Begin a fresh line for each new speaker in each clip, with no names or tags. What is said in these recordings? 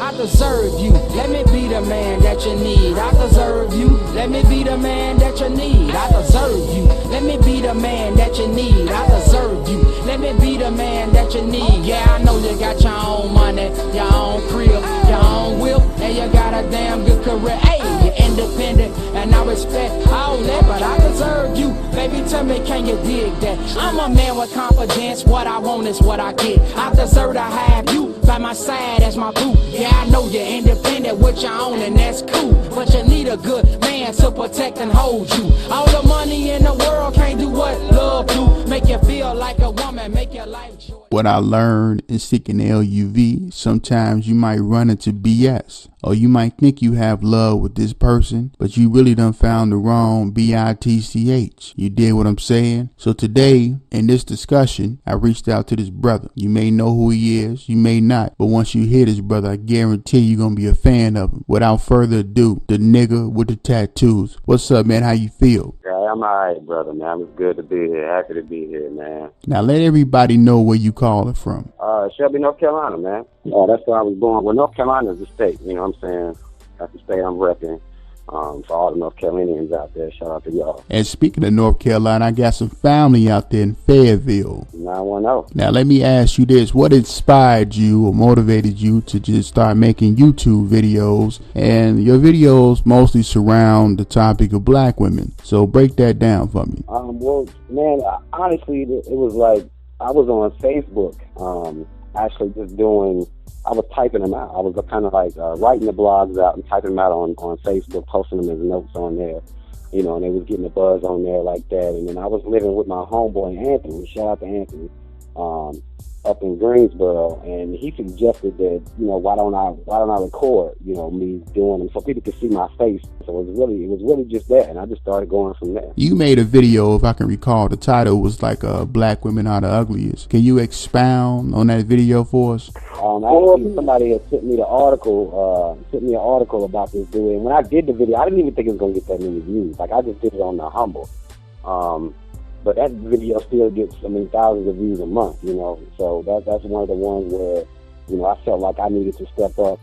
I deserve you. Let me be the man that you need. I deserve you. Let me be the man that you need. I deserve you. Let me be the man that you need. I deserve you. Let me be the man that you need. Yeah, I know you got your own money, your own crib, your own whip, and you got a damn good career. Hey, you're independent, and I respect all that, but I deserve you. Baby, tell me, can you dig that? I'm a man with confidence. What I want is what I get. I deserve to have you by my side as my boo. Yeah, I know you're independent with your own, and that's cool, but you need a good man to protect and hold you. All the money in the world can't do what love do. Make you feel like a woman, make your life joy.
What I learned in seeking LUV, sometimes you might run into BS, or you might think you have love with this person, but you really done found the wrong BITCH. You dig what I'm saying? So today, in this discussion, I reached out to this brother. You may know who he is, you may not, but once you hear this brother, I guarantee you're gonna be a fan of him. Without further ado, the nigga with the tattoos. What's up, man? How you feel?
I'm alright, brother, man. It's good to be here. Happy to be here, man.
Now let everybody know where you calling from.
Shelby, North Carolina, man. That's where I was born. Well, North Carolina is the state, you know what I'm saying? That's the state I'm repping. For all the North Carolinians out there, shout out to y'all.
And speaking of North Carolina, I got some family out there in Fayetteville.
910.
Now let me ask you this: what inspired you or motivated you to just start making YouTube videos? And your videos mostly surround the topic of black women. So break that down for me.
Well, man, honestly, it was like I was on Facebook, actually just doing. I was typing them out. I was kind of like writing the blogs out and typing them out on Facebook, posting them as notes on there, you know, and they was getting the buzz on there like that. And then I was living with my homeboy Anthony, shout out to Anthony, up in Greensboro, and he suggested that, you know, why don't I record, you know, me doing them so people could see my face. So it was really just that, and I just started going from there.
You made a video, if I can recall, the title was like Black Women Are the Ugliest. Can you expound on that video for us?
Actually, somebody had sent me an article about this dude, and when I did the video, I didn't even think it was gonna get that many views. Like, I just did it on the humble. But that video still gets, thousands of views a month, you know. So that's one of the ones where, you know, I felt like I needed to step up,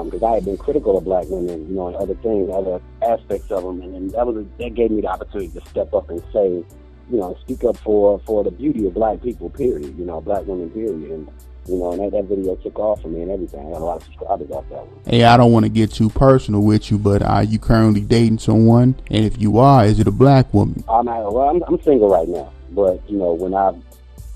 because I had been critical of black women, you know, and other things, other aspects of them, and that gave me the opportunity to step up and say, you know, speak up for the beauty of black people, period, you know, black women, period. And, you know, and that video took off for me and everything. I got a lot of subscribers off that one. Hey,
I don't want to get too personal with you, but are you currently dating someone? And if you are, is it a black woman?
I'm single right now. But, you know,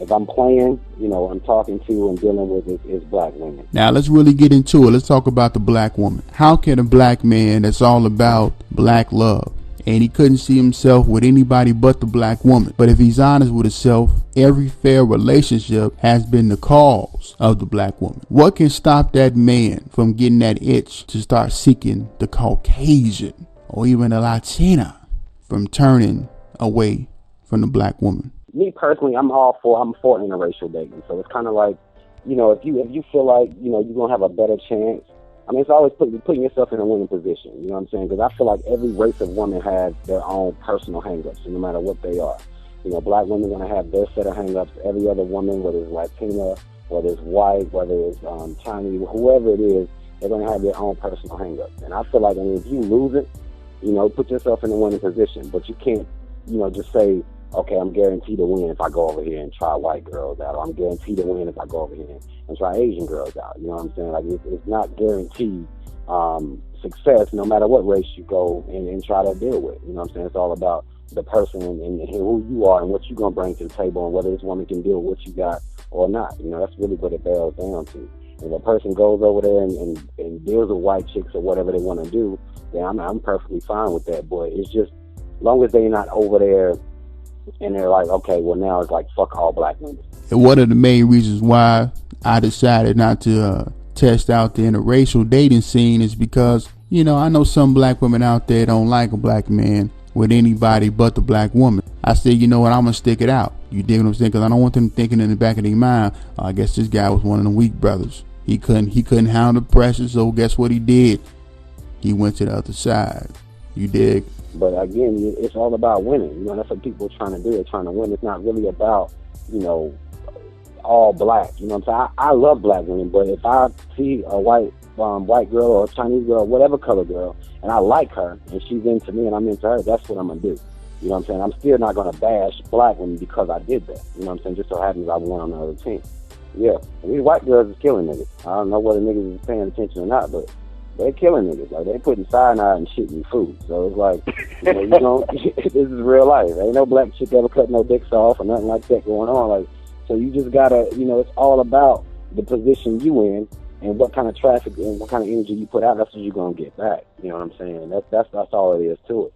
if I'm playing, you know, I'm talking to and dealing with is black women.
Now, let's really get into it. Let's talk about the black woman. How can a black man that's all about black love, and he couldn't see himself with anybody but the black woman, but if he's honest with himself, every fair relationship has been the cause of the black woman. What can stop that man from getting that itch to start seeking the Caucasian or even a Latina from turning away from the black woman?
Me personally, I'm for interracial dating. So it's kind of like, you know, if you feel like, you know, you're gonna have a better chance. I mean, it's always putting yourself in a winning position. You know what I'm saying? Because I feel like every race of women has their own personal hangups, no matter what they are. You know, black women are gonna have their set of hangups. Every other woman, whether it's Latina, whether it's white, whether it's Chinese, whoever it is, they're gonna have their own personal hangups. And I feel like, I mean, if you lose it, you know, put yourself in a winning position. But you can't, you know, just say, okay, I'm guaranteed to win if I go over here and try white girls out, or I'm guaranteed to win if I go over here and try Asian girls out. You know what I'm saying? Like, it's not guaranteed success no matter what race you go and try to deal with. You know what I'm saying? It's all about the person and who you are and what you're going to bring to the table and whether this woman can deal with what you got or not. You know, that's really what it boils down to. If a person goes over there and deals with white chicks or whatever they want to do, then I'm perfectly fine with that. But it's just, as long as they're not over there and they're like, okay, well, now it's like, fuck all black women.
And one of the main reasons why I decided not to test out the interracial dating scene is because, you know, I know some black women out there don't like a black man with anybody but the black woman. I said, you know what, I'm going to stick it out. You dig what I'm saying? Because I don't want them thinking in the back of their mind, I guess this guy was one of the weak brothers. He couldn't handle the pressure, so guess what he did? He went to the other side. You dig?
But again, it's all about winning. You know, that's what people are trying to do. They're trying to win. It's not really about, you know, all black. You know what I'm saying? I love black women, but if I see a white white girl or a Chinese girl, whatever color girl, and I like her, and she's into me and I'm into her, that's what I'm going to do. You know what I'm saying? I'm still not going to bash black women because I did that. You know what I'm saying? Just so happens I won on the other team. Yeah, and these white girls is killing niggas. I don't know whether niggas is paying attention or not, but they're killing niggas. Like, they putting cyanide and shit in food. So it's like, you know, this is real life. Ain't no black chick ever cut no dicks off or nothing like that going on. Like, so you just gotta, you know, it's all about the position you in and what kind of traffic and what kind of energy you put out. That's what you're gonna get back. You know what I'm saying? That's all it is to it.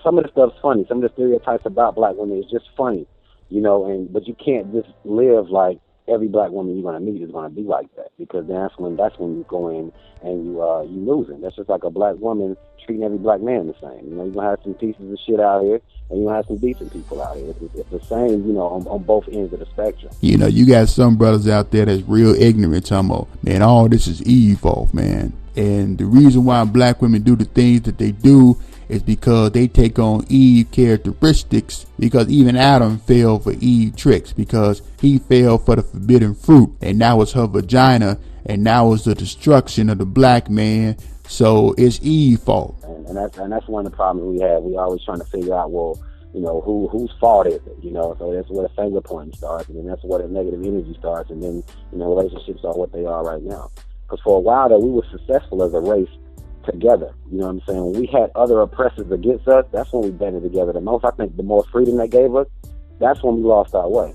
Some of the stuff's funny. Some of the stereotypes about black women is just funny, you know. But you can't just live like every black woman you're gonna meet is gonna be like that, because that's when you go in and you losing. That's just like a black woman treating every black man the same. You know, you're gonna have some pieces of shit out here, and you're gonna have some decent people out here. It's the same, you know, on both ends of the spectrum.
You know, you got some brothers out there that's real ignorant, talking about, man, all this is evil, man. And the reason why black women do the things that they do is because they take on Eve characteristics, because even Adam fell for Eve tricks, because he fell for the forbidden fruit, and now it's her vagina, and now it's the destruction of the black man. So it's Eve's fault.
And that's one of the problems we have. We always trying to figure out, well, you know, whose fault is it? You know, so that's where the finger pointing starts, and then that's where the negative energy starts, and then, you know, relationships are what they are right now. Because for a while there, we were successful as a race together. You know what I'm saying? When we had other oppressors against us, that's when we banded together the most. I think the more freedom they gave us, that's when we lost our way.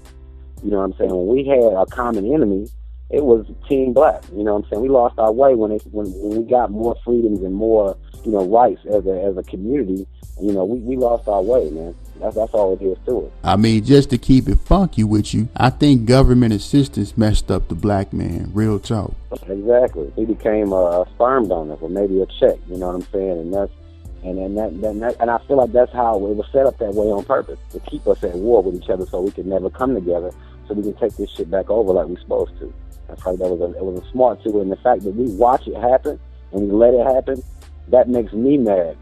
You know what I'm saying? When we had a common enemy, it was Team Black. You know what I'm saying? We lost our way when we got more freedoms and more, you know, rights as a community. You know, we lost our way, man. That's all it is to it.
I mean, just to keep it funky with you, I think government assistance messed up the black man. Real talk.
Exactly. He became a sperm donor for maybe a check. You know what I'm saying? And I feel like that's how it was set up that way on purpose, to keep us at war with each other, so we could never come together, so we can take this shit back over like we're supposed to. That's like it was a smart to it, and the fact that we watch it happen and we let it happen, that makes me mad.